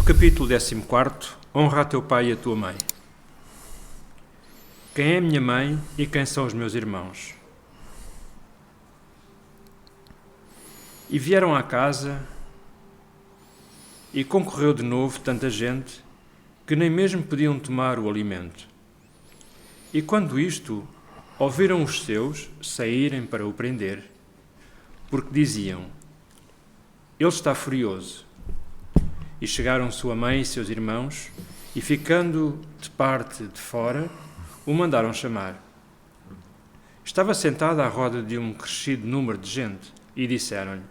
Do capítulo 14, honra a teu pai e a tua mãe. Quem é a minha mãe e quem são os meus irmãos? E vieram à casa, e concorreu de novo tanta gente, que nem mesmo podiam tomar o alimento. E quando isto, ouviram os seus saírem para o prender, porque diziam: ele está furioso. E chegaram sua mãe e seus irmãos, e ficando de parte de fora, o mandaram chamar. Estava sentado à roda de um crescido número de gente, e disseram-lhe: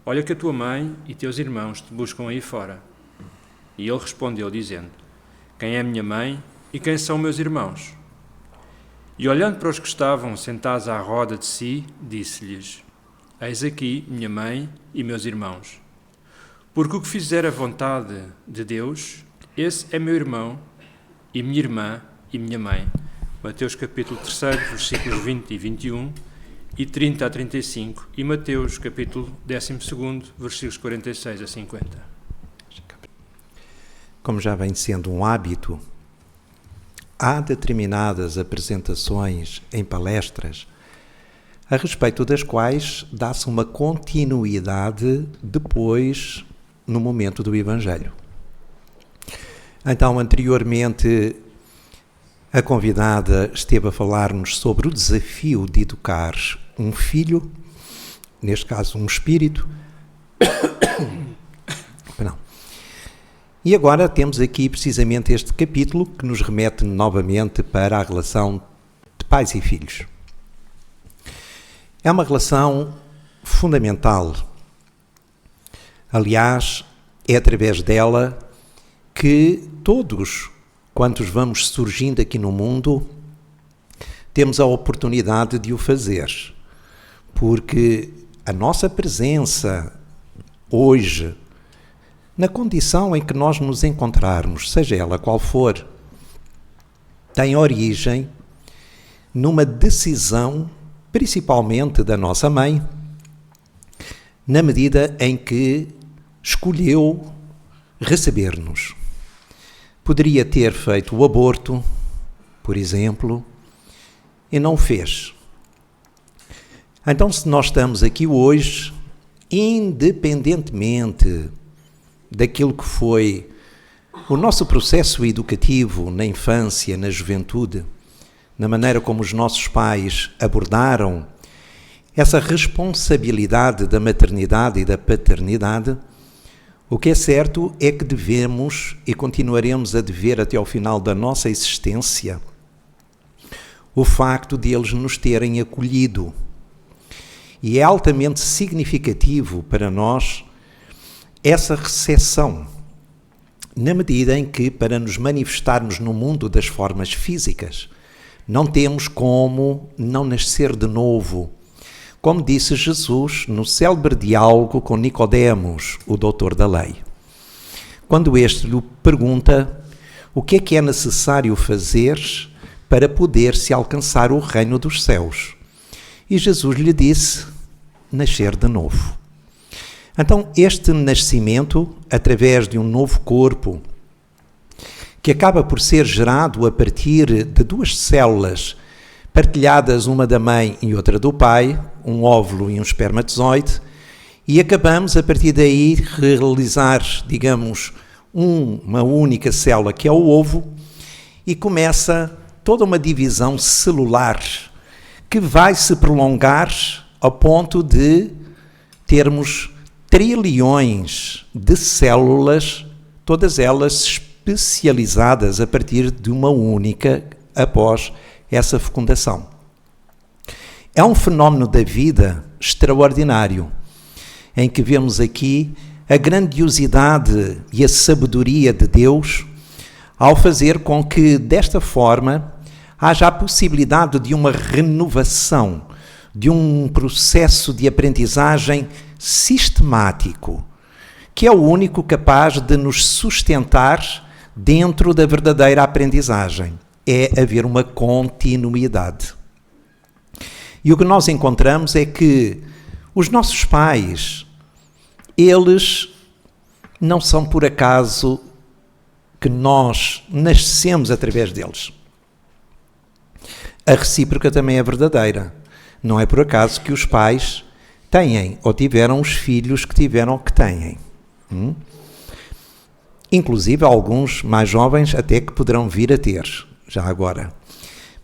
olha que a tua mãe e teus irmãos te buscam aí fora. E ele respondeu, dizendo: quem é minha mãe e quem são meus irmãos? E olhando para os que estavam sentados à roda de si, disse-lhes: eis aqui minha mãe e meus irmãos. Porque o que fizer a vontade de Deus, esse é meu irmão e minha irmã e minha mãe. Mateus capítulo 3, versículos 20 e 21 e 30 a 35, e Mateus capítulo 12, versículos 46 a 50. Como já vem sendo um hábito, há determinadas apresentações em palestras a respeito das quais dá-se uma continuidade depois no momento do Evangelho. Então, anteriormente, a convidada esteve a falar-nos sobre o desafio de educar um filho, neste caso um espírito. Não. E agora temos aqui precisamente este capítulo que nos remete novamente para a relação de pais e filhos. É uma relação fundamental. Aliás, é através dela que todos quantos vamos surgindo aqui no mundo, temos a oportunidade de o fazer, porque a nossa presença hoje, na condição em que nós nos encontrarmos, seja ela qual for, tem origem numa decisão, principalmente da nossa mãe, na medida em que escolheu receber-nos. Poderia ter feito o aborto, por exemplo, e não o fez. Então, se nós estamos aqui hoje, independentemente daquilo que foi o nosso processo educativo na infância, na juventude, na maneira como os nossos pais abordaram essa responsabilidade da maternidade e da paternidade, o que é certo é que devemos e continuaremos a dever até ao final da nossa existência o facto de eles nos terem acolhido. E é altamente significativo para nós essa recepção, na medida em que, para nos manifestarmos no mundo das formas físicas, não temos como não nascer de novo. Como disse Jesus no célebre diálogo com Nicodemos, o doutor da lei, quando este lhe pergunta o que é necessário fazer para poder-se alcançar o reino dos céus. E Jesus lhe disse: nascer de novo. Então, este nascimento, através de um novo corpo, que acaba por ser gerado a partir de duas células partilhadas, uma da mãe e outra do pai, um óvulo e um espermatozoide, e acabamos a partir daí realizar, digamos, uma única célula que é o ovo, e começa toda uma divisão celular que vai se prolongar ao ponto de termos trilhões de células, todas elas especializadas a partir de uma única após essa fecundação. É um fenómeno da vida extraordinário, em que vemos aqui a grandiosidade e a sabedoria de Deus ao fazer com que, desta forma, haja a possibilidade de uma renovação, de um processo de aprendizagem sistemático, que é o único capaz de nos sustentar dentro da verdadeira aprendizagem. É haver uma continuidade. E o que nós encontramos é que os nossos pais, eles não são por acaso que nós nascemos através deles. A recíproca também é verdadeira. Não é por acaso que os pais têm ou tiveram os filhos que tiveram ou que têm. Inclusive alguns mais jovens até que poderão vir a ter, já agora.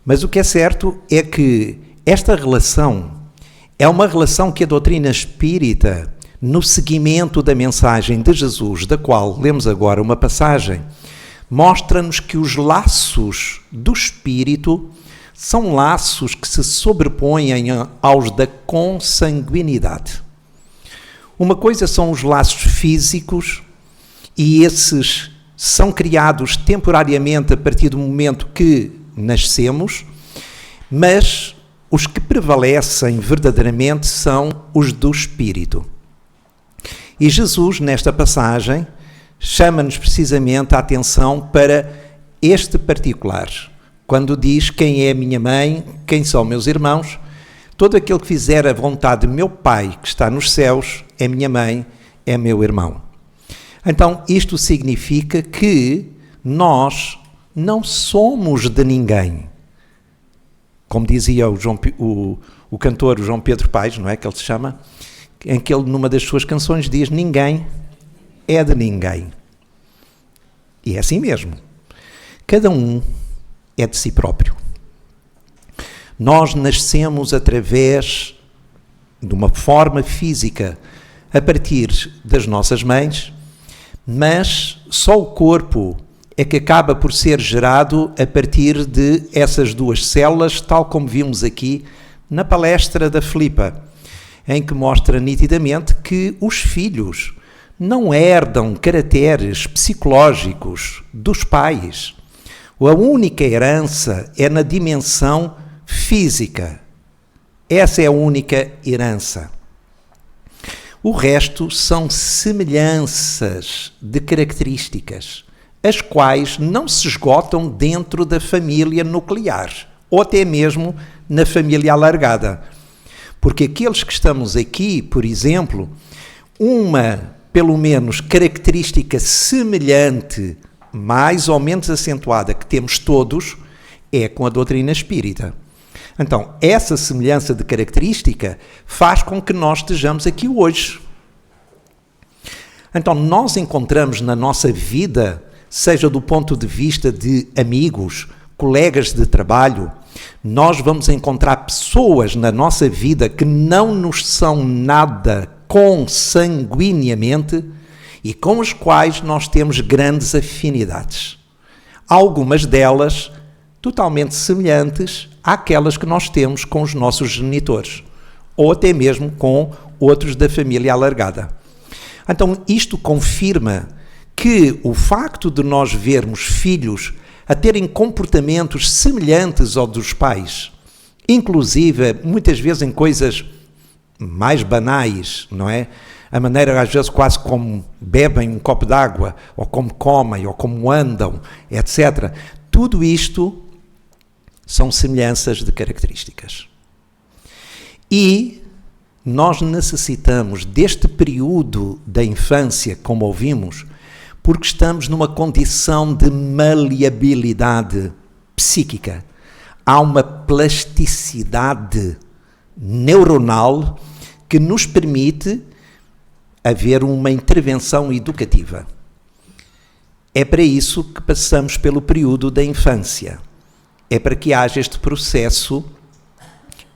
Mas o que é certo é que esta relação é uma relação que a doutrina espírita, no seguimento da mensagem de Jesus, da qual lemos agora uma passagem, mostra-nos que os laços do espírito são laços que se sobrepõem aos da consanguinidade. Uma coisa são os laços físicos, e esses são criados temporariamente a partir do momento que nascemos, mas os que prevalecem verdadeiramente são os do espírito. E Jesus, nesta passagem, chama-nos precisamente a atenção para este particular. Quando diz quem é a minha mãe, quem são meus irmãos, todo aquele que fizer a vontade de meu Pai que está nos céus é minha mãe, é meu irmão. Então, isto significa que nós não somos de ninguém. Como dizia o cantor João Pedro Paes, não é que ele se chama? Em que ele, numa das suas canções, diz: ninguém é de ninguém. E é assim mesmo. Cada um é de si próprio. Nós nascemos através de uma forma física a partir das nossas mães, mas só o corpo é que acaba por ser gerado a partir de essas duas células, tal como vimos aqui na palestra da Filipa, em que mostra nitidamente que os filhos não herdam caracteres psicológicos dos pais. A única herança é na dimensão física. Essa é a única herança. O resto são semelhanças de características, as quais não se esgotam dentro da família nuclear, ou até mesmo na família alargada. Porque aqueles que estamos aqui, por exemplo, pelo menos, característica semelhante, mais ou menos acentuada, que temos todos, é com a doutrina espírita. Então, essa semelhança de característica faz com que nós estejamos aqui hoje. Então, nós encontramos na nossa vida, seja do ponto de vista de amigos, colegas de trabalho, nós vamos encontrar pessoas na nossa vida que não nos são nada consanguineamente e com as quais nós temos grandes afinidades. Algumas delas totalmente semelhantes àquelas que nós temos com os nossos genitores, ou até mesmo com outros da família alargada. Então, isto confirma que o facto de nós vermos filhos a terem comportamentos semelhantes ao dos pais, inclusive, muitas vezes em coisas mais banais, não é? A maneira, às vezes, quase como bebem um copo d'água, ou como comem, ou como andam, etc. Tudo isto são semelhanças de características. E nós necessitamos deste período da infância, como ouvimos, porque estamos numa condição de maleabilidade psíquica. Há uma plasticidade neuronal que nos permite haver uma intervenção educativa. É para isso que passamos pelo período da infância. É para que haja este processo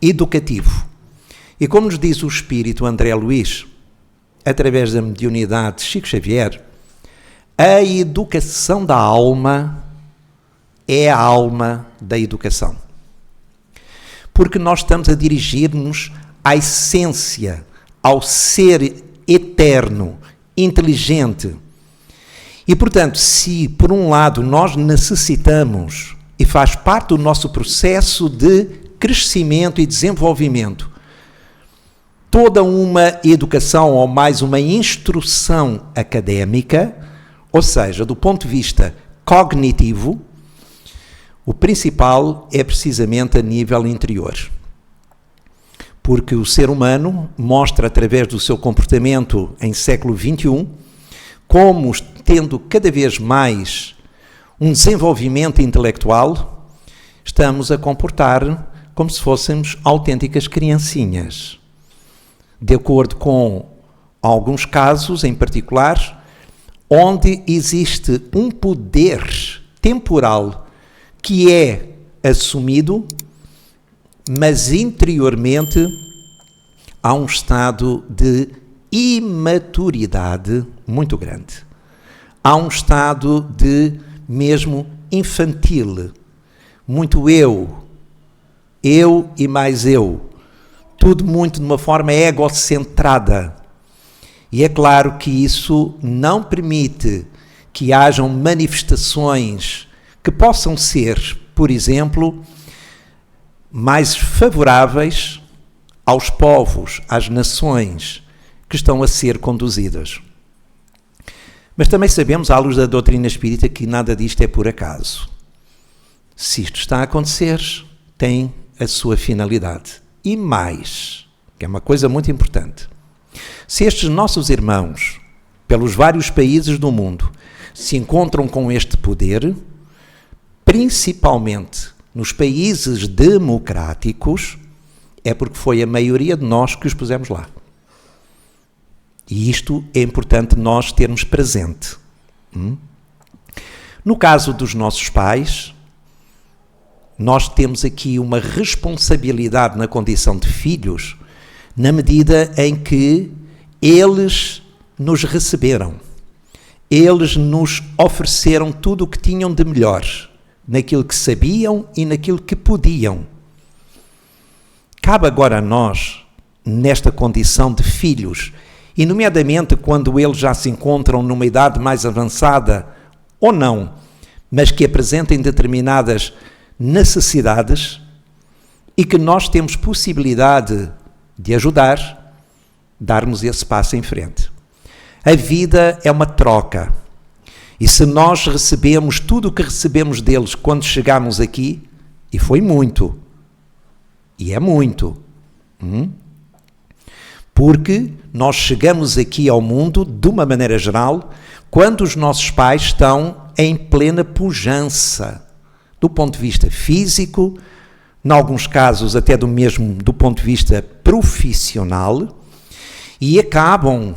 educativo. E como nos diz o espírito André Luiz, através da mediunidade de Chico Xavier, a educação da alma é a alma da educação. Porque nós estamos a dirigir-nos à essência, ao ser eterno, inteligente. E, portanto, se, por um lado, nós necessitamos, e faz parte do nosso processo de crescimento e desenvolvimento, toda uma educação ou mais uma instrução académica, ou seja, do ponto de vista cognitivo, o principal é precisamente a nível interior. Porque o ser humano mostra, através do seu comportamento em século XXI, como tendo cada vez mais um desenvolvimento intelectual, estamos a comportar como se fôssemos autênticas criancinhas. De acordo com alguns casos em particular, onde existe um poder temporal que é assumido, mas interiormente há um estado de imaturidade muito grande. Há um estado de mesmo infantil, muito eu e mais eu, tudo muito de uma forma egocentrada. E é claro que isso não permite que hajam manifestações que possam ser, por exemplo, mais favoráveis aos povos, às nações que estão a ser conduzidas. Mas também sabemos, à luz da doutrina espírita, que nada disto é por acaso. Se isto está a acontecer, tem a sua finalidade. E mais, que é uma coisa muito importante, se estes nossos irmãos, pelos vários países do mundo, se encontram com este poder, principalmente nos países democráticos, é porque foi a maioria de nós que os pusemos lá. E isto é importante nós termos presente. No caso dos nossos pais, nós temos aqui uma responsabilidade na condição de filhos, na medida em que eles nos receberam. Eles nos ofereceram tudo o que tinham de melhor, naquilo que sabiam e naquilo que podiam. Cabe agora a nós, nesta condição de filhos, e nomeadamente quando eles já se encontram numa idade mais avançada, ou não, mas que apresentem determinadas necessidades e que nós temos possibilidade de ajudar, darmos esse passo em frente. A vida é uma troca. E se nós recebemos tudo o que recebemos deles quando chegamos aqui, e foi muito, e é muito, porque nós chegamos aqui ao mundo, de uma maneira geral, quando os nossos pais estão em plena pujança, do ponto de vista físico, em alguns casos até do ponto de vista profissional, e acabam,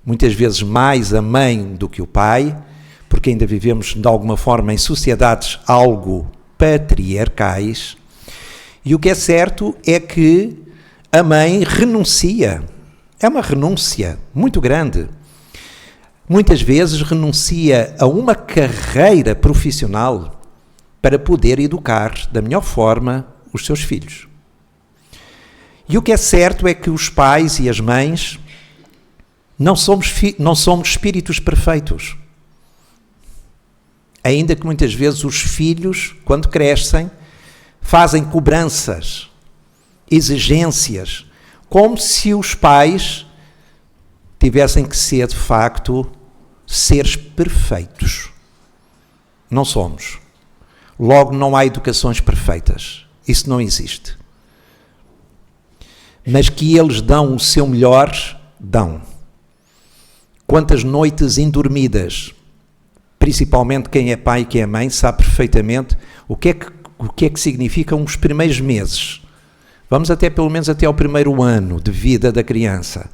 muitas vezes mais a mãe do que o pai, porque ainda vivemos de alguma forma em sociedades algo patriarcais, e o que é certo é que a mãe renuncia. É uma renúncia muito grande. Muitas vezes renuncia a uma carreira profissional para poder educar da melhor forma os seus filhos. E o que é certo é que os pais e as mães não somos espíritos perfeitos. Ainda que muitas vezes os filhos, quando crescem, fazem cobranças, exigências, como se os pais tivessem que ser, de facto, seres perfeitos. Não somos. Logo, não há educações perfeitas. Isso não existe. Mas que eles dão o seu melhor, dão. Quantas noites indormidas, principalmente quem é pai e quem é mãe, sabe perfeitamente o que é que significam os primeiros meses. Vamos até pelo menos até ao primeiro ano de vida da criança.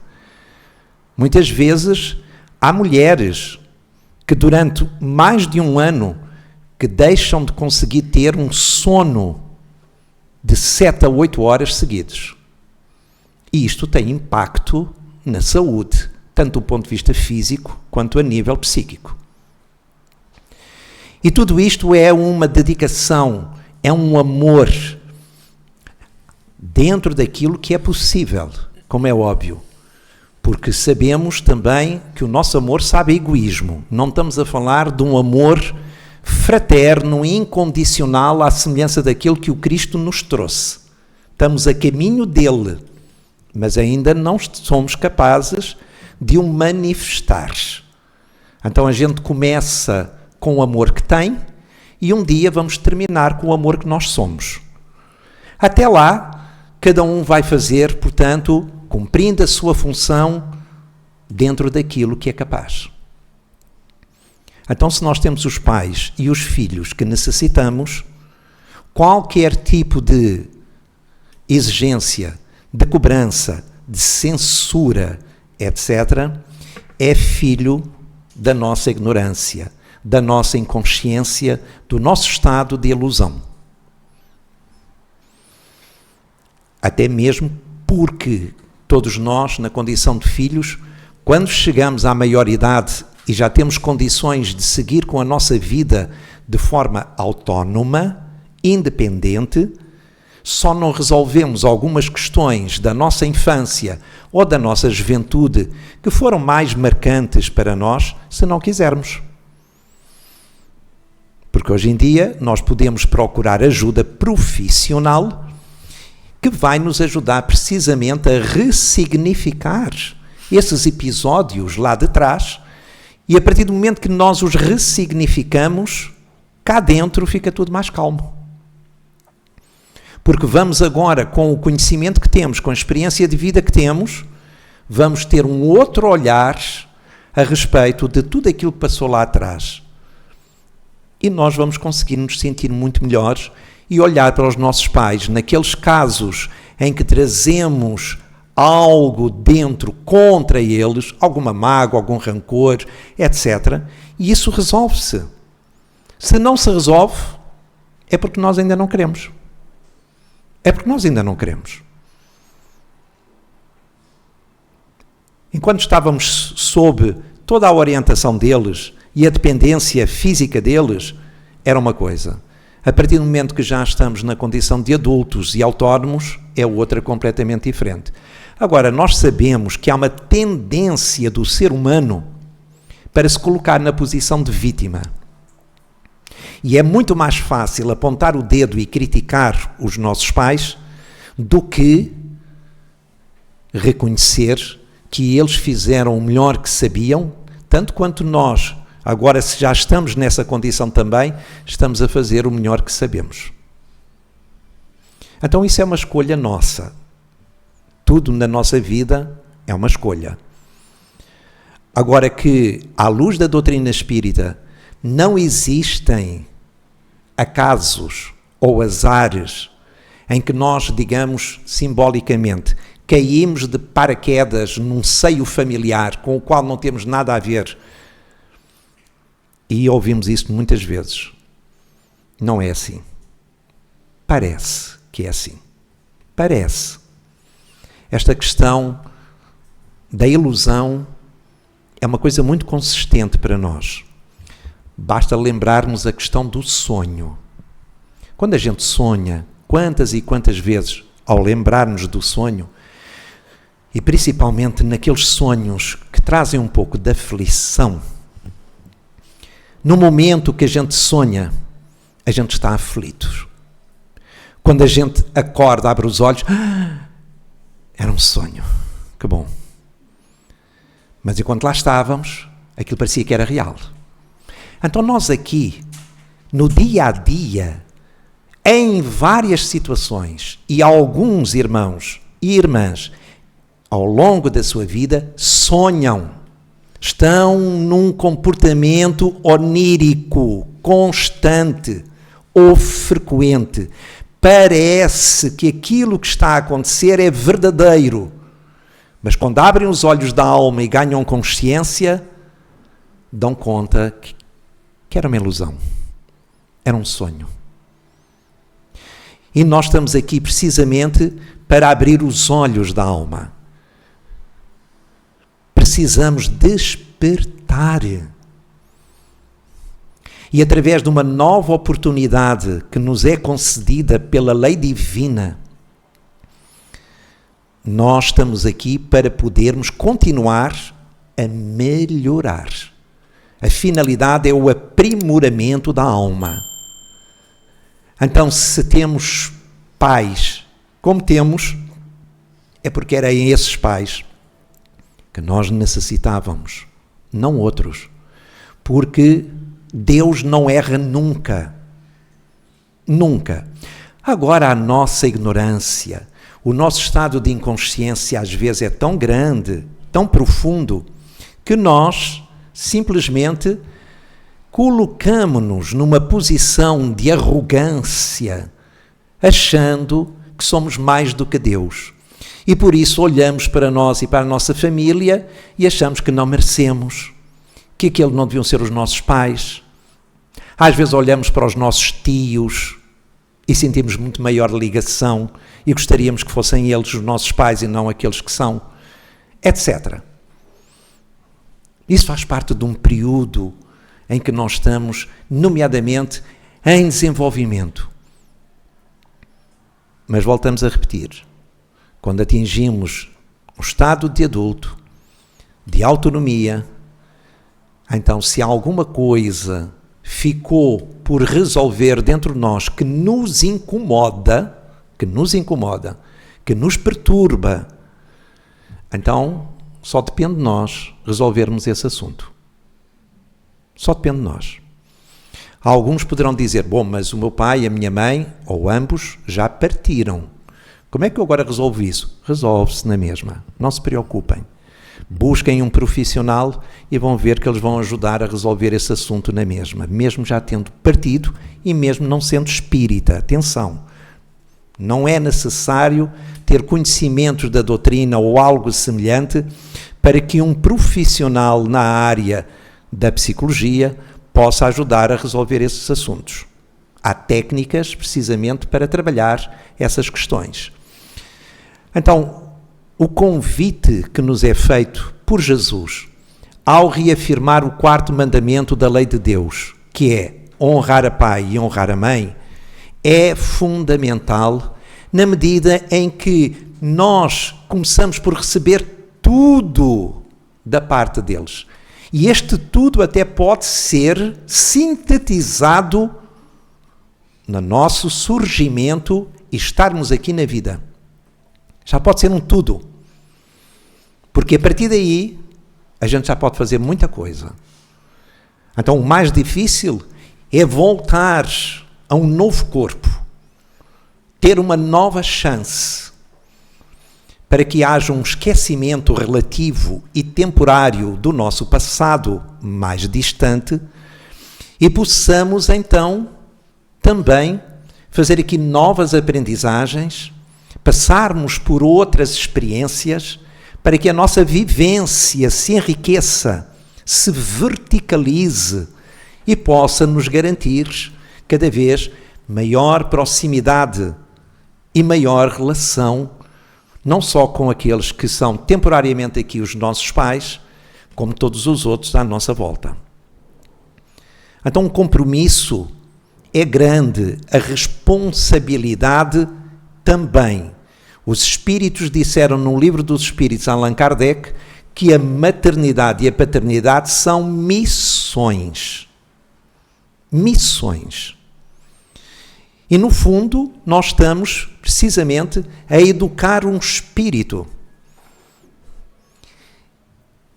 Muitas vezes há mulheres que durante mais de um ano que deixam de conseguir ter um sono de 7 a 8 horas seguidos. E isto tem impacto na saúde, tanto do ponto de vista físico quanto a nível psíquico. E tudo isto é uma dedicação, é um amor dentro daquilo que é possível, como é óbvio. Porque sabemos também que o nosso amor sabe egoísmo. Não estamos a falar de um amor fraterno, incondicional, à semelhança daquilo que o Cristo nos trouxe. Estamos a caminho dele, mas ainda não somos capazes de o manifestar. Então a gente começa com o amor que tem e um dia vamos terminar com o amor que nós somos. Até lá, cada um vai fazer, portanto, cumprindo a sua função dentro daquilo que é capaz. Então, se nós temos os pais e os filhos que necessitamos, qualquer tipo de exigência, de cobrança, de censura, etc., é filho da nossa ignorância, da nossa inconsciência, do nosso estado de ilusão. Até mesmo porque todos nós, na condição de filhos, quando chegamos à maioridade e já temos condições de seguir com a nossa vida de forma autónoma, independente, só não resolvemos algumas questões da nossa infância ou da nossa juventude que foram mais marcantes para nós, se não quisermos. Porque hoje em dia nós podemos procurar ajuda profissional que vai nos ajudar precisamente a ressignificar esses episódios lá de trás, e a partir do momento que nós os ressignificamos, cá dentro fica tudo mais calmo. Porque vamos agora, com o conhecimento que temos, com a experiência de vida que temos, vamos ter um outro olhar a respeito de tudo aquilo que passou lá atrás. E nós vamos conseguir nos sentir muito melhores e olhar para os nossos pais, naqueles casos em que trazemos algo dentro contra eles, alguma mágoa, algum rancor, etc. E isso resolve-se. Se não se resolve, é porque nós ainda não queremos. É porque nós ainda não queremos. Enquanto estávamos sob toda a orientação deles e a dependência física deles, era uma coisa. A partir do momento que já estamos na condição de adultos e autónomos, é outra completamente diferente. Agora, nós sabemos que há uma tendência do ser humano para se colocar na posição de vítima. E é muito mais fácil apontar o dedo e criticar os nossos pais do que reconhecer que eles fizeram o melhor que sabiam, tanto quanto nós, agora se já estamos nessa condição também, estamos a fazer o melhor que sabemos. Então isso é uma escolha nossa. Tudo na nossa vida é uma escolha. Agora que, à luz da doutrina espírita, não existem acasos ou azares em que nós, digamos, simbolicamente, caímos de paraquedas num seio familiar com o qual não temos nada a ver. E ouvimos isso muitas vezes. Não é assim. Parece que é assim. Parece. Esta questão da ilusão é uma coisa muito consistente para nós. Basta lembrarmos a questão do sonho. Quando a gente sonha, quantas e quantas vezes, ao lembrarmos do sonho, e principalmente naqueles sonhos que trazem um pouco de aflição, no momento que a gente sonha, a gente está aflito. Quando a gente acorda, abre os olhos, era um sonho, que bom. Mas enquanto lá estávamos, aquilo parecia que era real. Então nós aqui, no dia a dia, em várias situações, e alguns irmãos e irmãs, ao longo da sua vida, sonham. Estão num comportamento onírico, constante ou frequente. Parece que aquilo que está a acontecer é verdadeiro. Mas quando abrem os olhos da alma e ganham consciência, dão conta que era uma ilusão. Era um sonho. E nós estamos aqui precisamente para abrir os olhos da alma. Precisamos despertar. E através de uma nova oportunidade que nos é concedida pela lei divina, nós estamos aqui para podermos continuar a melhorar. A finalidade é o aprimoramento da alma. Então, se temos pais como temos, é porque eram esses pais que nós necessitávamos, não outros. Porque Deus não erra nunca. Nunca. Agora, a nossa ignorância, o nosso estado de inconsciência às vezes é tão grande, tão profundo, que nós simplesmente colocamo-nos numa posição de arrogância, achando que somos mais do que Deus. E por isso olhamos para nós e para a nossa família e achamos que não merecemos, que aqueles não deviam ser os nossos pais. Às vezes olhamos para os nossos tios e sentimos muito maior ligação e gostaríamos que fossem eles os nossos pais e não aqueles que são, etc. Isso faz parte de um período em que nós estamos, nomeadamente, em desenvolvimento. Mas voltamos a repetir, quando atingimos o estado de adulto, de autonomia, então se alguma coisa ficou por resolver dentro de nós que nos incomoda, que nos perturba, então só depende de nós resolvermos esse assunto. Só depende de nós. Alguns poderão dizer, bom, mas o meu pai e a minha mãe, ou ambos, já partiram. Como é que eu agora resolvo isso? Resolve-se na mesma. Não se preocupem. Busquem um profissional e vão ver que eles vão ajudar a resolver esse assunto na mesma, mesmo já tendo partido e mesmo não sendo espírita. Atenção, não é necessário ter conhecimentos da doutrina ou algo semelhante para que um profissional na área da psicologia possa ajudar a resolver esses assuntos. Há técnicas precisamente para trabalhar essas questões. Então, o convite que nos é feito por Jesus ao reafirmar o 4º mandamento da lei de Deus, que é honrar a pai e honrar a mãe, é fundamental na medida em que nós começamos por receber tudo da parte deles. E este tudo até pode ser sintetizado no nosso surgimento e estarmos aqui na vida. Já pode ser um tudo. Porque a partir daí, a gente já pode fazer muita coisa. Então, o mais difícil é voltar a um novo corpo, ter uma nova chance, para que haja um esquecimento relativo e temporário do nosso passado mais distante e possamos, então, também fazer aqui novas aprendizagens, passarmos por outras experiências, para que a nossa vivência se enriqueça, se verticalize e possa nos garantir cada vez maior proximidade e maior relação, não só com aqueles que são temporariamente aqui os nossos pais, como todos os outros à nossa volta. Então, o compromisso é grande, a responsabilidade também. Os Espíritos disseram no Livro dos Espíritos, Allan Kardec, que a maternidade e a paternidade são missões. Missões. E, no fundo, nós estamos, precisamente, a educar um espírito.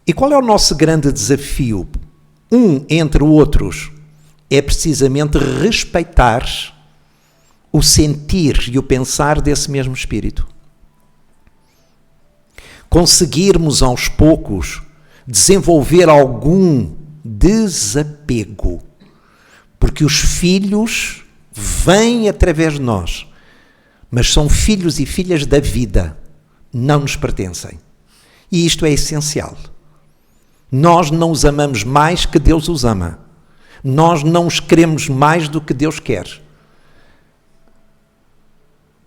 E qual é o nosso grande desafio? Entre outros, é precisamente respeitar o sentir e o pensar desse mesmo espírito. Conseguirmos, aos poucos, desenvolver algum desapego. Porque os filhos vêm através de nós, mas são filhos e filhas da vida, não nos pertencem. E isto é essencial. Nós não os amamos mais que Deus os ama. Nós não os queremos mais do que Deus quer.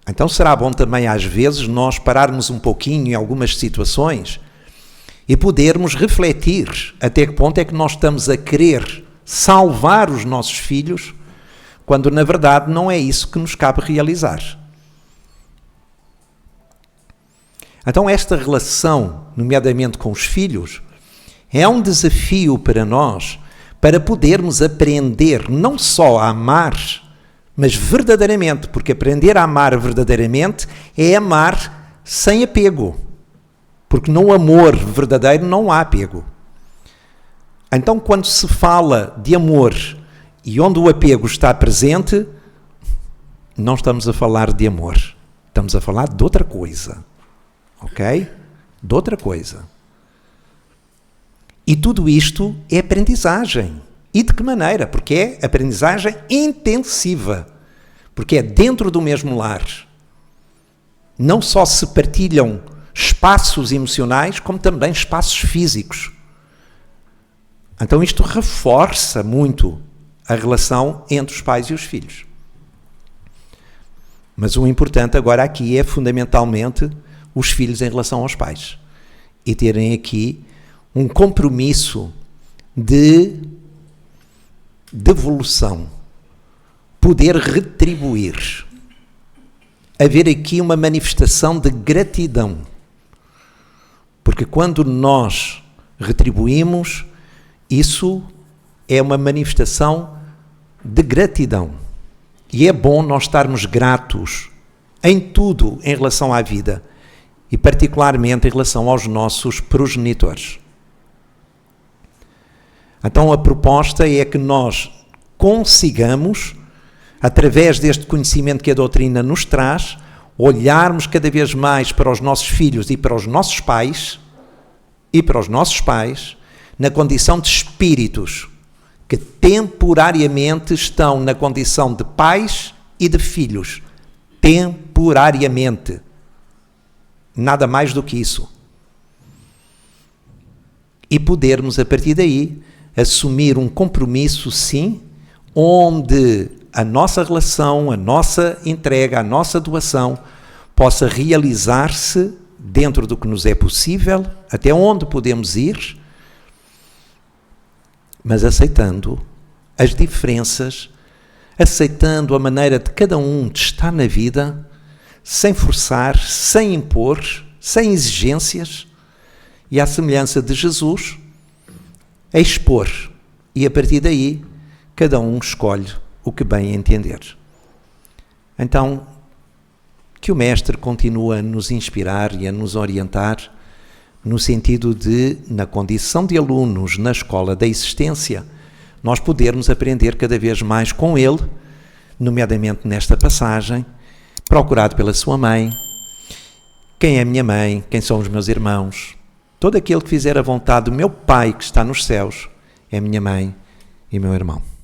Então será bom também, às vezes, nós pararmos um pouquinho em algumas situações e podermos refletir até que ponto é que nós estamos a querer salvar os nossos filhos, quando na verdade não é isso que nos cabe realizar. Então esta relação, nomeadamente com os filhos, é um desafio para nós, para podermos aprender não só a amar, mas verdadeiramente, porque aprender a amar verdadeiramente é amar sem apego, porque no amor verdadeiro não há apego. Então quando se fala de amor e onde o apego está presente, não estamos a falar de amor. Estamos a falar de outra coisa. Ok? De outra coisa. E tudo isto é aprendizagem. E de que maneira? Porque é aprendizagem intensiva. Porque é dentro do mesmo lar. Não só se partilham espaços emocionais, como também espaços físicos. Então isto reforça muito a relação entre os pais e os filhos. Mas o importante agora aqui é fundamentalmente os filhos em relação aos pais. E terem aqui um compromisso de devolução. Poder retribuir. Haver aqui uma manifestação de gratidão. Porque quando nós retribuímos, isso é uma manifestação de gratidão. E é bom nós estarmos gratos em tudo em relação à vida e particularmente em relação aos nossos progenitores. Então a proposta é que nós consigamos, através deste conhecimento que a doutrina nos traz, olharmos cada vez mais para os nossos filhos e para os nossos pais, na condição de espíritos que temporariamente estão na condição de pais e de filhos. Temporariamente. Nada mais do que isso. E podermos, a partir daí, assumir um compromisso, sim, onde a nossa relação, a nossa entrega, a nossa doação possa realizar-se dentro do que nos é possível, até onde podemos ir, mas aceitando as diferenças, aceitando a maneira de cada um de estar na vida, sem forçar, sem impor, sem exigências, e à semelhança de Jesus, a expor. E a partir daí, cada um escolhe o que bem entender. Então, que o Mestre continue a nos inspirar e a nos orientar no sentido de, na condição de alunos na escola da existência, nós podermos aprender cada vez mais com ele, nomeadamente nesta passagem, procurado pela sua mãe, quem é minha mãe, quem são os meus irmãos, todo aquele que fizer a vontade do meu Pai que está nos céus, é minha mãe e meu irmão.